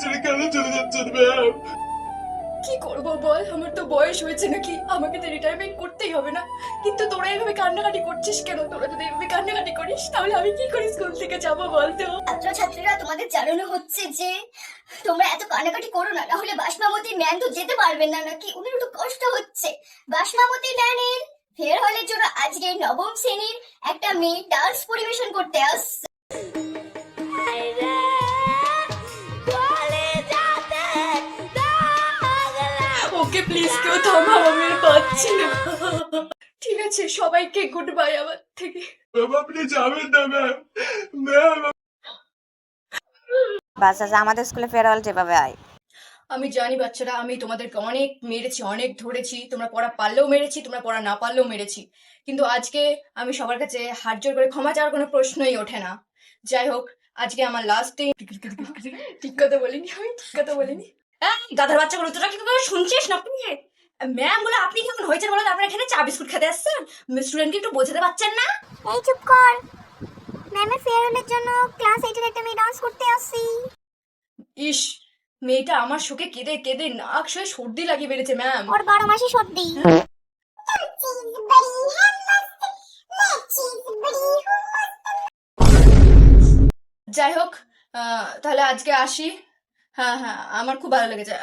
ছেড়ে কেন চলে যাচ্ছেন ম্যাম? কি করবো বল, আমার তো বয়স হয়েছে নাকি, আমাকে তো রিটায়ারমেন্ট করতেই হবে না। কিন্তু তোরা এইভাবে কান্নাকাটি করছিস কেন? তোরা যদি এইভাবে কান্নাকাটি করিস তাহলে আমি কি করে স্কুল থেকে যাবো বলতো? ছাত্রছাত্রীরা তোমাদের জানানো হচ্ছে যে তোমরা এত কান্নাকাটি করো না, নাহলে বাসমামতি ম্যান তো যেতে পারবেন না নাকি, ওদের একটু কষ্ট হচ্ছে। বাসমামতি ম্যানের ফেয়ার হলের জন্য আজকে নবম শ্রেণীর একটা মেয়ে ডান্স পরিবেশন করতে আসছে। ওকে প্লিজ কেউ থামাও, আমি আর পাচ্ছি না। ঠিক আছে, সবাইকে গুড বাই আমার থেকে। ম্যাম আপনি যাবেন না ম্যাম। ম্যাম বাস আছে আমাদের স্কুলে ফেয়ারওয়েল যেভাবে হয়। আমি জানি বাচ্চারা, আমি তোমাদেরকে অনেক মেরেছি, অনেক ধরেছি, তোমরা পড়া পারলেও মেরেছি, তোমরা পড়া না পারলেও মেরেছি, কিন্তু আজকে আমি সবার কাছে হাত জোর করে ক্ষমা চাওয়ার কোনো প্রশ্নই ওঠে না। যাই হোক, আজকে আমার লাস্ট ডে। ঠিক কথা বলিনি আমি, ঠিক কথা বলিনি। গাধার বাচ্চাগুলো, তোরা কি করে শুনছিস না? ম্যাম বলে আপনি কেমন হয়েছে বলো? আপনারা এখানে চা বিস্কুট খেতে আসছেন, স্টুডেন্টকে একটু বোঝাতে পারছেন না? এই চুপ কর, ম্যামের ফেয়ারওয়েলের জন্য ক্লাস 8 এর একটা মেয়ে ডান্স করতে আসছে। ইস, মেয়েটা আমার শোকে কেঁদে কেঁদে নাক শুয়ে সর্দি লাগিয়ে বেড়েছে ম্যাম। ওর 12 মাসে সর্দি। যাই হোক, তাহলে আজকে আসি। হ্যাঁ হ্যাঁ, আমার খুব ভালো লেগেছে।